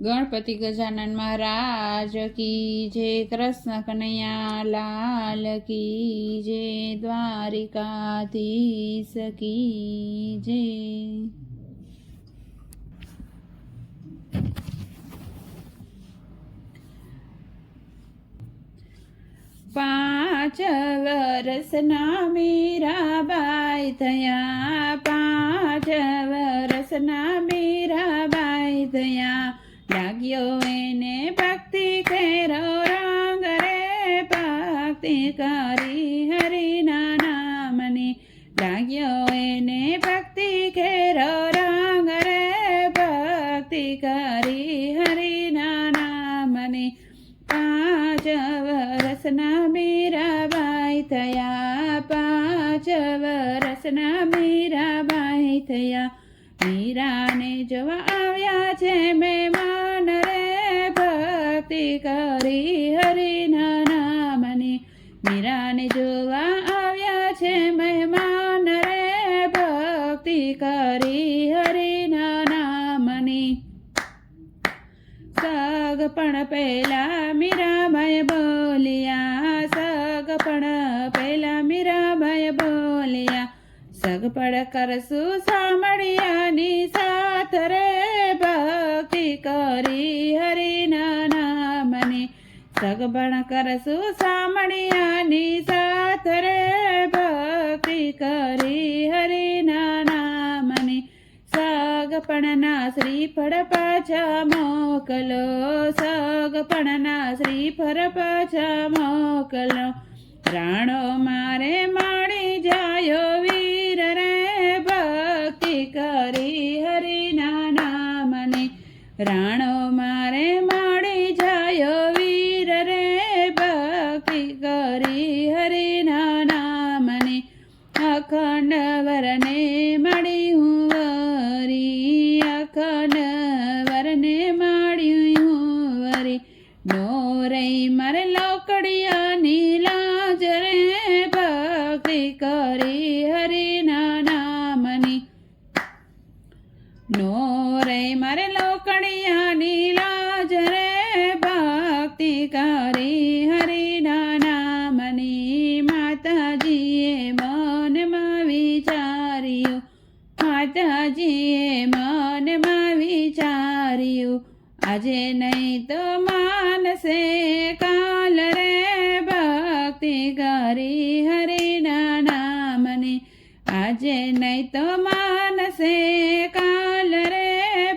गणपति गजानन महाराज की जय। कृष्ण कन्हैया लाल की जय। द्वारिकाधीश की जय। 5 વર્ષના મીરાબાઈ થયા। 5 વર્ષના મીરાબાઈ થયા। લાગ્યો એને ભક્તિ કેરો રંગ રે। ભક્તિ કરી હરિના નામની। લાગ્યો એને ભક્તિ કેરો રંગ રે। ભક્તિ કરી હરિના નામની। 5 વર્ષના મીરાબાઈ થયા। 5 વર્ષના મીરાબાઈ થયા। મીરાને જોવા આવ્યા છે મહેમાન રે। ભક્તિ કરી હરિના નામની। મીરાને જોવા આવ્યા છે મહેમાન રે। ભક્તિ કરી હરિના નામની। સગપણ પહેલા મીરાબાઈ બોલ્યા। સગપણ પહેલા મીરાબાઈ બોલ્યા। સગપણ કરશું સાંભળ્યાની સાથ રે। ભક્તિ કરી હરિના નામની। સગપણ કરશું સાંભળ્યાની સાથ રે। ભક્તિ કરી હરિના નામની। સગપણના શ્રીફળ પાછા મોકલો। સગપણના શ્રીફળ પાછા મોકલો। રાણો મારે મળી જાયો વીર રે। ભક્તિ કરી હરિના નામની। રાણો મારે મળી જાયો વીર રે। ભક્તિ કરી હરિના નામની। અખંડ વરને મળી હું વરી। અખંડ વરને મળી હું વરી। નો રહી મારે લોકડિયાની લાજ રે। ભક્તિ કરી હરિના નામની। નો રહી મારે લોકડિયાની લાજ રે। ભક્તિ કરી હરિના નામની। માતાજીએ મનમાં વિચાર્યું। માતાજીએ મનમાં વિચાર્યું। આજે નહીં તો માનસે કાલ રે। ભક્તિ કરી હરિના નામની। આજે નહીં તો માનસે કાલ રે।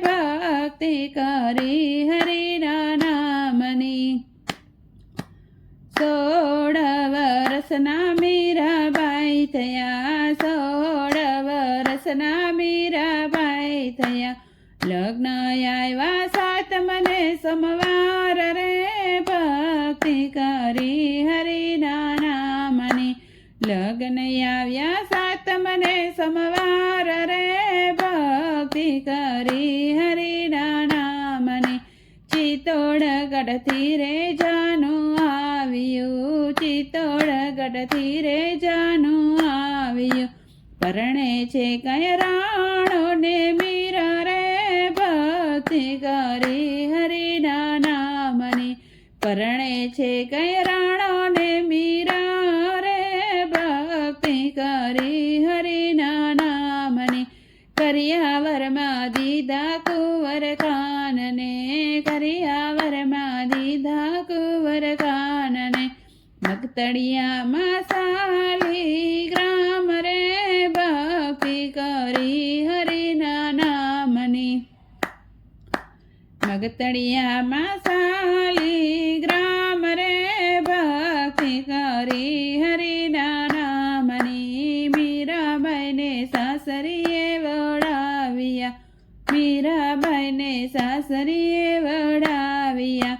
ભક્તિ કરી હરિના નામની। 16 વર્ષના મીરાબાઈ થયા। 16 વર્ષના મીરાબાઈ થયા। લગ્ન આવ્યા સાત મને સોમવાર રે। ભક્તિ કરી હરિના નામની। લગ્ન આવ્યા સાત મને સોમવાર રે। ભક્તિ કરી હરિના નામની। ચિત્તોડગઢથી રે જાનું આવ્યું। ચિત્તોડગઢથી રે જાનું આવ્યું। પરણે છે કઈ રાણો ને મીરા રે। ભક્તિ કરી હરિના નામની। પરણે છે કઈ રાણો ને મીરા રે। ભક્તિ કરી હરિના નામની। કરિયાવરમાં દીધા કુંવર કાનને। કરિયાવરમાં દીધા કુંવર કાનને। મગતળિયામાં શાલિગ્રામ રે। ભક્તિ કરી હરિના નામની। મગતળિયામાં શાલિગ્રામ રે। ભક્તિ કરી હરિના નામની। મીરાબાઈને સાસરીએ વળાવ્યા। મીરાબાઈને સાસરીએ વળાવ્યા।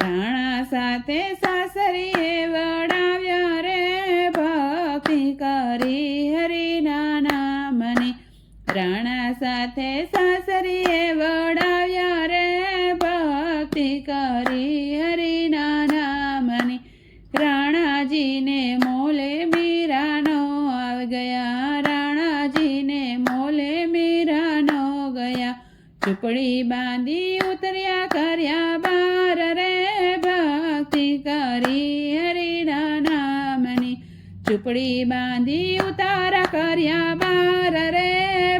રાણા સાથે સાસરીએ વળાવ્યા રે। ભક્તિ કરી હરિના નામની। રાણા સાથે સાસરીએ વળાવ્યા રે। ભક્તિ કરી હરિના નામની। રાણાજીને મોલે મીરાનો આવી ગયા। રાણાજીને મોલે મીરાનો ગયા। ઝૂંપડી બાંધી બાંધી ઉતર્યા કર્યા બાર રે ભક્તિ કરી હરિના નામની ઝૂંપડી બાંધી ઉતારા કર્યા બાર રે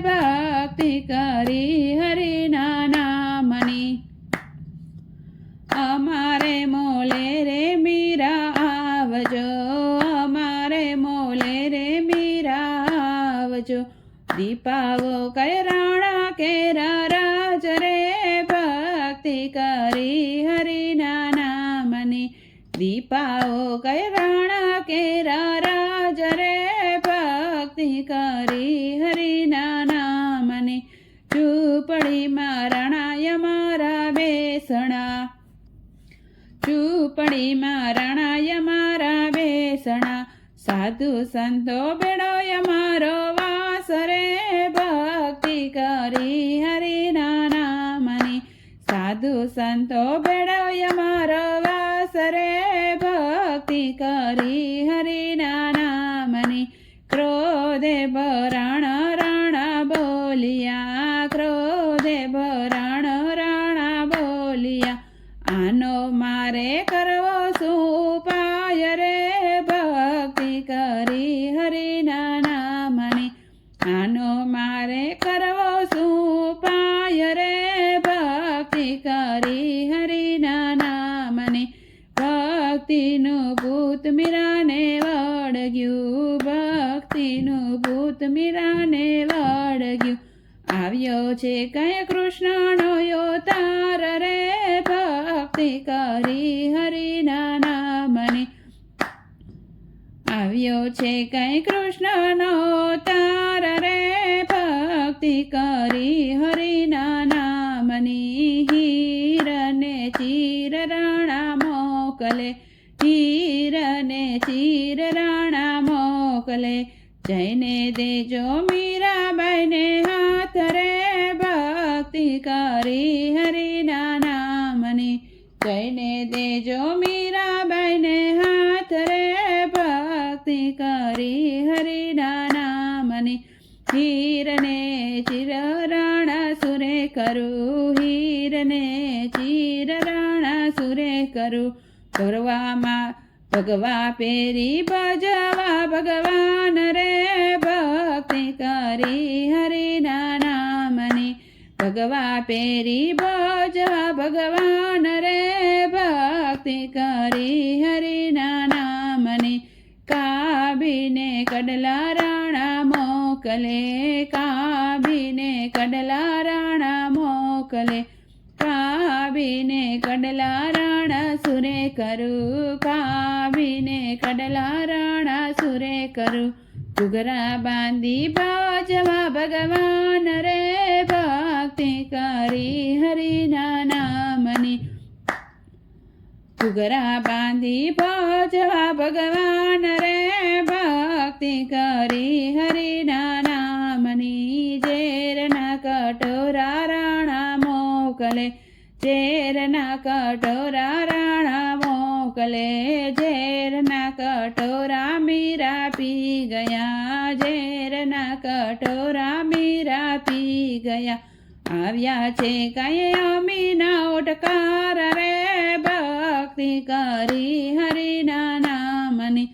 ભક્તિ કરી હરિના નામની અમારે મોલે રે મીરા આવજો અમારે મોલે રે મીરા આવજો દીપાવો કૈરાણા કેરા રાજ રે ભક્તિ કરી હરિના નામની દીપાવો કૈરાણા કેરા રાજ રે ભક્તિ કરી હરિના નામની ઝૂંપડીમાં રણાય મારા બેસણા ઝૂંપડીમાં રણાય મારા બેસણા સાધુ સંતો બેડોય મારો વાસ રે ભક્તિ કરી હરિના નામની સાધુ સંતો બેડોય મારો વાસ રે ભક્તિ કરી હરિના નામની ક્રોધે ભરાણ રાણા બોલિયા ક્રોધે ભરાણ રાણા બોલિયા આનો મારે કરવો શું ઉપાય રે ભક્તિ કરી હરિના નામની આનો મારે કરવો શું ઉપાય રે ભક્તિ કરી હરિના નામની ભક્તિનું ભૂત મીરાને વળગ્યું ભક્તિનું ભૂત મીરાને વળગ્યું આવ્યો છે કઈ કૃષ્ણનો અવતાર રે ભક્તિ કરી હરિના નામની આવ્યો છે કઈ કૃષ્ણનો અવતાર રે ભક્તિ કરી હરિના નામની હીરને ચીર રાણા મોકલે હીરને ચીર રાણા મોકલે જઈને દેજો મીરાબાઈને હાથ રે ભક્તિ કરી હરિના નામની જઈને દેજો મીરાબાઈને હાથ રે ભક્તિ કરી હરિના નામની હીરને ચીર રાણા સુરે કરું હીરને ચીર રાણા સુરે કરું ભરવામાં ભગવા પેરી ભજવા ભગવાન રે ભક્તિ કરી હરિના નામની ભગવા પેરી ભજવા ભગવાન રે ભક્તિ કરી હરિના નામની કાબીને કડલા રાણા મોકલે કાબીને કડલા રાણા મોકલે કાબીને કડલા રાણા સુરે કરું કાબીને કડલા રાણા સુરે કરું ઘૂઘરા બાંધી ભજવા ભગવાન રે ભક્તિ કરી હરિના નામની ઘૂઘરા બાંધી ભજવા ભગવાન રે ભક્તિ કરી હરિના નામની ઝેરના કટોરા રાણા મોકલે ઝેરના કટોરા રાણા મોકલે ઝેરના કટોરા મીરા પી ગયા ઝેરના કટોરા મીરા પી ગયા આવ્યા છે કાંઈ અમીના ઓટકાર રે ભક્તિ કરી હરિના નામની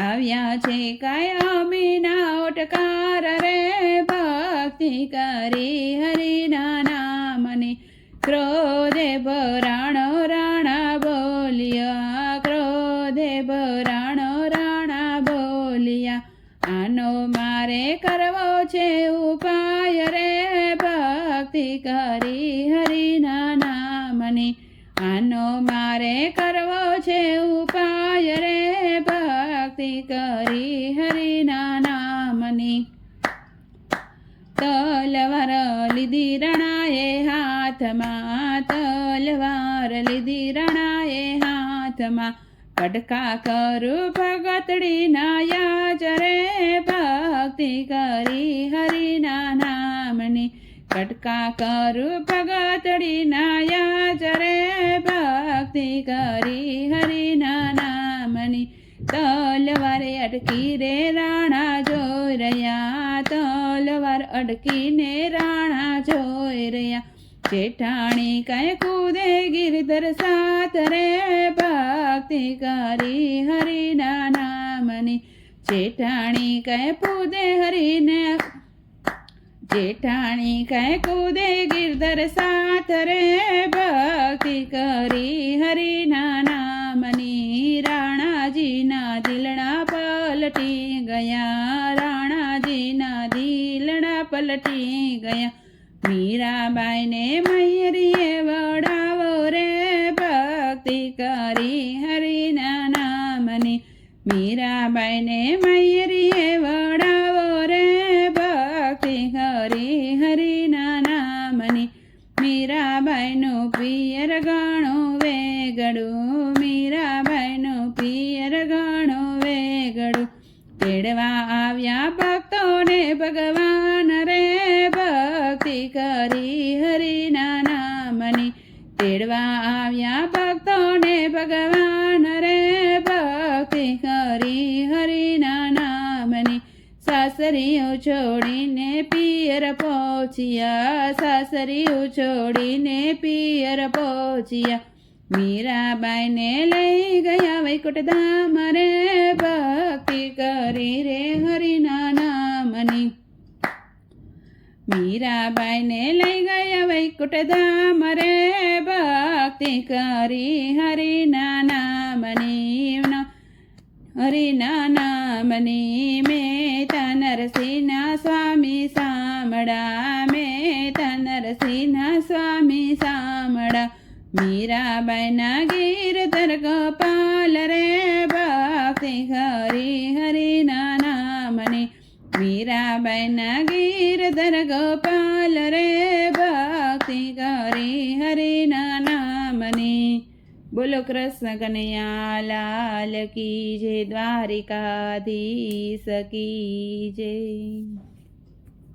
આવ્યા છે કાંઈ અમીના ઓટકાર રે ભક્તિ કરી હરિના નામની ક્રોધે ભરાણો રાણા બોલિયા ક્રોધે ભરાણો રાણા બોલિયા આનો મારે કરવો છે ઉપાય રે ભક્તિ કરી હરિના નામની આનો મારે કરવો છે ઉપાય રે ભક્તિ કરી હરિના નામની તલવાર લીધી રણાએ હાથમાં તલવાર લીધી રણાએ હાથમાં કડકા કરું ભગતડીના યાજ રે ભક્તિ કરી હરિના નામની કડકા કરું ભગતડીના યાજ રે ભક્તિ કરી હરિના નામની તલવારે અટકી રે રાણા જોઈ રહ્યા તલવાર અડકીને રાણા જોઈ રહ્યા જેઠાણી કઈ કૂદે ગિરધર સાથ રે ભક્તિ કરી હરિના નામની જેઠાણી કઈ કૂદે હરિને જેઠાણી કઈ કૂદે ગિરધર સાથ રે ભક્તિ કરી હરિના નામની રાણાજીના દિલડા પલટી ગયા રાણાજીના દિલડા પલટી ગયા મીરાબાઈને મૈયરીએ વડાવો રે ભક્તિ કરી હરિના નામની મીરાબાઈને મૈયરીએ વડાવો રે ભક્તિ કરી હરિના નામની મીરાબાઈનું પિયર ઘણું વેગડું મીરાબાઈનું પિયર ઘણું વેગડું તેડવા આવ્યા ભક્તોને ભગવાન રે ભક્તિ કરી હરિના નામની તેડવા આવ્યા ભક્તોને ભગવાન રે ભક્તિ કરી હરિના નામની સાસરીઓ છોડીને પિયર પહોંચ્યા સાસરીઓ છોડીને પિયર પહોંચ્યા મીરાબાઈને લઈ ગયા વૈકુંઠ ધામ રે ભક્તિ કરી રે હરિના નામની મીરાબાઈને લઈ ગયા વૈકુંઠ ધામ રે ભક્તિ કરી હરિના નામની હરિના નામની મેતા નરસિંહના સ્વામી સામળા મેતા નરસિંહના સ્વામી સામળા મીરાબાઈના ગિરધર ગોપાલ રે ભક્તિ કરી હરિના નામની મીરાબાઈના ગિરધર ગોપાલ રે ભક્તિ કરી હરિના નામની બોલો કૃષ્ણ કનૈયા લાલ કી જય દ્વારિકાધીશ કી જય।